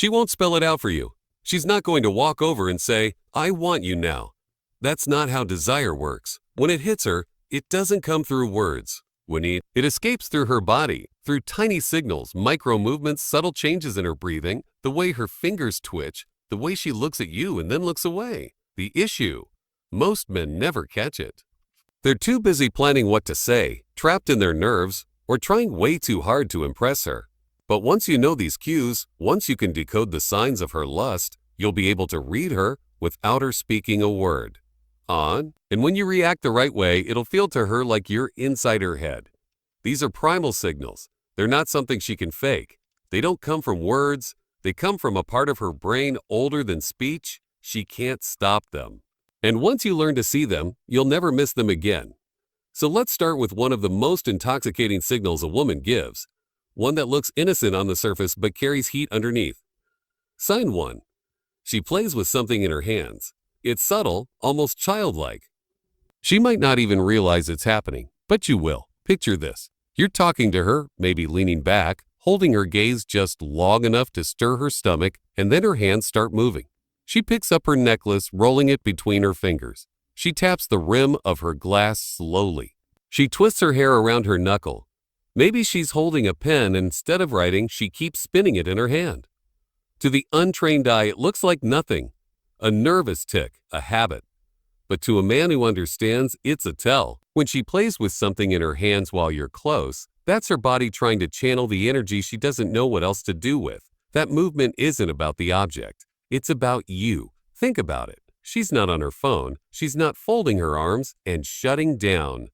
She won't spell it out for you. She's not going to walk over and say, "I want you now." That's not how desire works. When it hits her, it doesn't come through words. It escapes through her body, through tiny signals, micro movements, subtle changes in her breathing, the way her fingers twitch, the way she looks at you and then looks away. The issue: most men never catch it. They're too busy planning what to say, trapped in their nerves, or trying way too hard to impress her. But once you know these cues, once you can decode the signs of her lust, you'll be able to read her without her speaking a word. And when you react the right way, it'll feel to her like you're inside her head. These are primal signals. They're not something she can fake. They don't come from words. They come from a part of her brain older than speech. She can't stop them. And once you learn to see them, you'll never miss them again. So let's start with one of the most intoxicating signals a woman gives, one that looks innocent on the surface but carries heat underneath. Sign 1. She plays with something in her hands. It's subtle, almost childlike. She might not even realize it's happening, but you will. Picture this. You're talking to her, maybe leaning back, holding her gaze just long enough to stir her stomach, and then her hands start moving. She picks up her necklace, rolling it between her fingers. She taps the rim of her glass slowly. She twists her hair around her knuckle. Maybe she's holding a pen, and instead of writing, she keeps spinning it in her hand. To the untrained eye, it looks like nothing. A nervous tick, a habit. But to a man who understands, it's a tell. When she plays with something in her hands while you're close, that's her body trying to channel the energy she doesn't know what else to do with. That movement isn't about the object. It's about you. Think about it. She's not on her phone. She's not folding her arms and shutting down.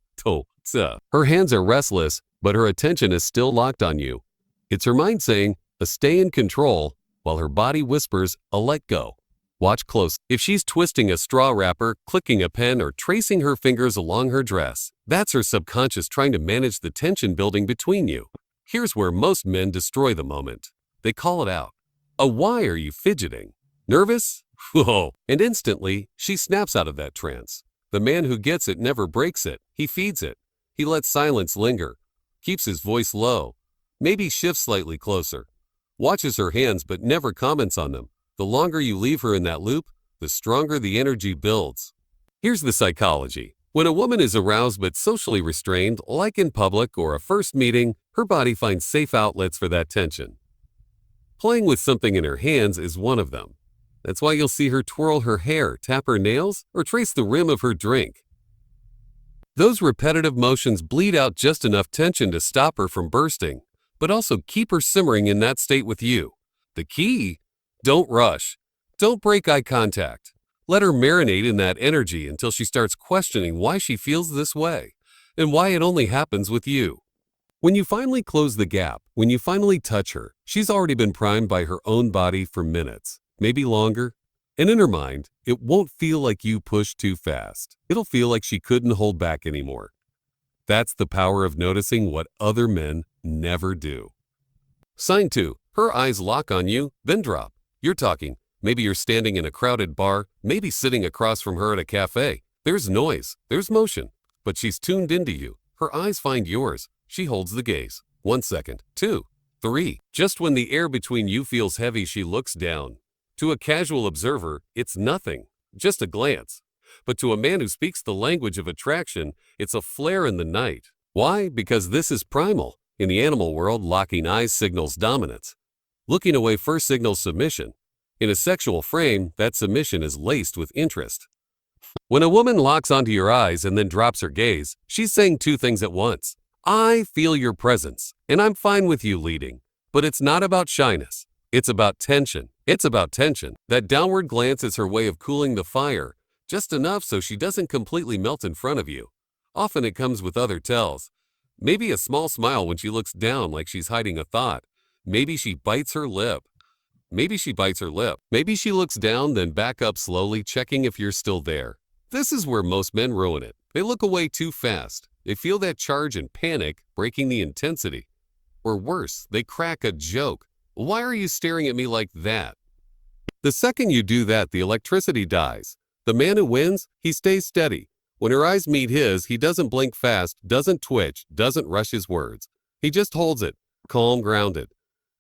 Her hands are restless, but her attention is still locked on you. It's her mind saying, a stay in control, while her body whispers, a let go. Watch close. If she's twisting a straw wrapper, clicking a pen, or tracing her fingers along her dress, that's her subconscious trying to manage the tension building between you. Here's where most men destroy the moment. They call it out. Why are you fidgeting? Nervous? Whoa. And instantly, she snaps out of that trance. The man who gets it never breaks it. He feeds it. He lets silence linger, keeps his voice low, maybe shifts slightly closer, watches her hands but never comments on them. The longer you leave her in that loop, the stronger the energy builds. Here's the psychology. When a woman is aroused but socially restrained, like in public or a first meeting, her body finds safe outlets for that tension. Playing with something in her hands is one of them. That's why you'll see her twirl her hair, tap her nails, or trace the rim of her drink. Those repetitive motions bleed out just enough tension to stop her from bursting, but also keep her simmering in that state with you. The key? Don't rush. Don't break eye contact. Let her marinate in that energy until she starts questioning why she feels this way and why it only happens with you. When you finally close the gap, when you finally touch her, she's already been primed by her own body for minutes, maybe longer. And in her mind, it won't feel like you pushed too fast. It'll feel like she couldn't hold back anymore. That's the power of noticing what other men never do. Sign 2. Her eyes lock on you, then drop. You're talking. Maybe you're standing in a crowded bar, maybe sitting across from her at a cafe. There's noise, there's motion, but she's tuned into you. Her eyes find yours. She holds the gaze. 1 second, 2, 3. Just when the air between you feels heavy, she looks down. To a casual observer, it's nothing, just a glance. But to a man who speaks the language of attraction, it's a flare in the night. Why? Because this is primal. In the animal world, locking eyes signals dominance. Looking away first signals submission. In a sexual frame, that submission is laced with interest. When a woman locks onto your eyes and then drops her gaze, she's saying 2 things at once. I feel your presence, and I'm fine with you leading. But it's not about shyness. It's about tension. It's about tension. That downward glance is her way of cooling the fire, just enough so she doesn't completely melt in front of you. Often it comes with other tells. Maybe a small smile when she looks down like she's hiding a thought. Maybe she bites her lip. Maybe she looks down, then back up slowly, checking if you're still there. This is where most men ruin it. They look away too fast. They feel that charge and panic, breaking the intensity. Or worse, they crack a joke. Why are you staring at me like that? The second you do that, the electricity dies. The man who wins, he stays steady. When her eyes meet his, he doesn't blink fast, doesn't twitch, doesn't rush his words. He just holds it, calm, grounded.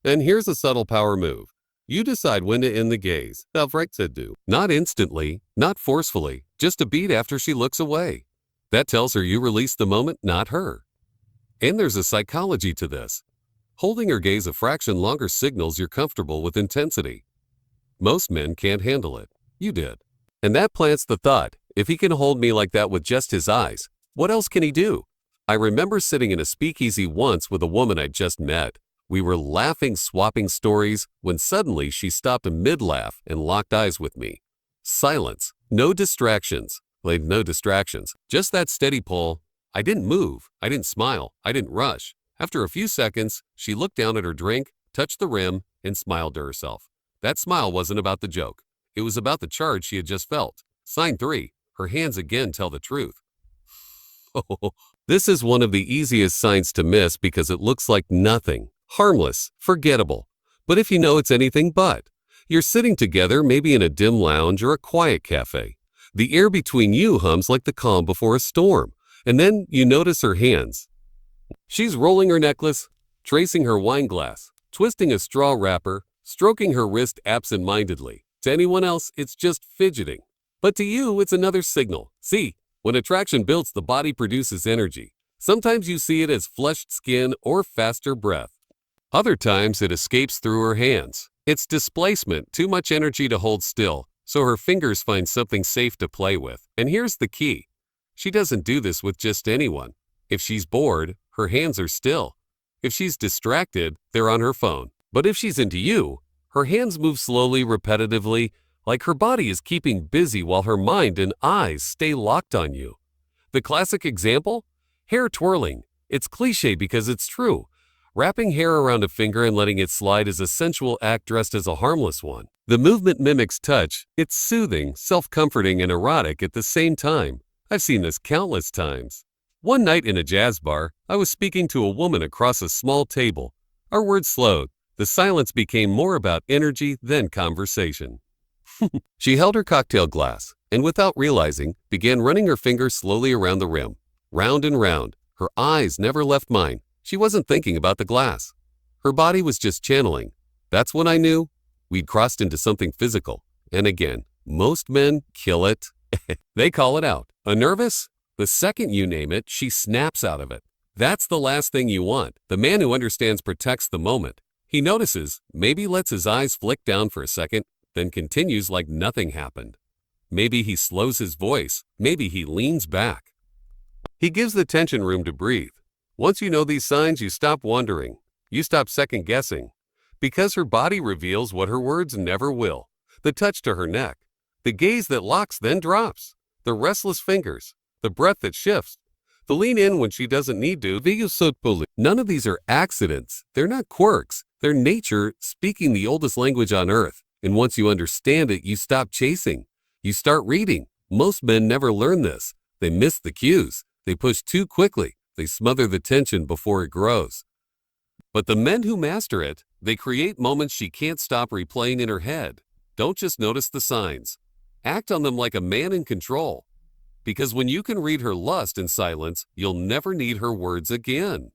And here's a subtle power move. You decide when to end the gaze. Do. Not instantly, not forcefully, just a beat after she looks away. That tells her you release the moment, not her. And there's a psychology to this. Holding her gaze a fraction longer signals you're comfortable with intensity. Most men can't handle it. You did. And that plants the thought, if he can hold me like that with just his eyes, what else can he do? I remember sitting in a speakeasy once with a woman I'd just met. We were laughing, swapping stories, when suddenly she stopped mid-laugh and locked eyes with me. Silence. No distractions. No distractions. Just that steady pull. I didn't move. I didn't smile. I didn't rush. After a few seconds, she looked down at her drink, touched the rim, and smiled to herself. That smile wasn't about the joke. It was about the charge she had just felt. Sign 3. Her hands again tell the truth. This is one of the easiest signs to miss because it looks like nothing. Harmless, forgettable. But if you know it's anything but, you're sitting together maybe in a dim lounge or a quiet cafe. The air between you hums like the calm before a storm, and then you notice her hands. She's rolling her necklace, tracing her wine glass, twisting a straw wrapper, stroking her wrist absent-mindedly. To anyone else, it's just fidgeting. But to you, it's another signal. See, when attraction builds, the body produces energy. Sometimes you see it as flushed skin or faster breath. Other times it escapes through her hands. It's displacement, too much energy to hold still, so her fingers find something safe to play with. And here's the key. She doesn't do this with just anyone. If she's bored, her hands are still. If she's distracted, they're on her phone. But if she's into you, her hands move slowly, repetitively, like her body is keeping busy while her mind and eyes stay locked on you. The classic example? Hair twirling. It's cliché because it's true. Wrapping hair around a finger and letting it slide is a sensual act dressed as a harmless one. The movement mimics touch. It's soothing, self-comforting, and erotic at the same time. I've seen this countless times. One night in a jazz bar, I was speaking to a woman across a small table. Our words slowed. The silence became more about energy than conversation. She held her cocktail glass and, without realizing, began running her fingers slowly around the rim, round and round. Her eyes never left mine. She wasn't thinking about the glass. Her body was just channeling. That's when I knew we'd crossed into something physical. And again, most men kill it. They call it out. A nervous? The second you name it, she snaps out of it. That's the last thing you want. The man who understands protects the moment. He notices, maybe lets his eyes flick down for a second, then continues like nothing happened. Maybe he slows his voice. Maybe he leans back. He gives the tension room to breathe. Once you know these signs, you stop wondering. You stop second-guessing. Because her body reveals what her words never will. The touch to her neck. The gaze that locks then drops. The restless fingers. The breath that shifts. The lean in when she doesn't need to. None of these are accidents. They're not quirks. They're nature speaking the oldest language on earth. And once you understand it, you stop chasing. You start reading. Most men never learn this. They miss the cues. They push too quickly. They smother the tension before it grows. But the men who master it, they create moments she can't stop replaying in her head. Don't just notice the signs. Act on them like a man in control. Because when you can read her lust in silence, you'll never need her words again.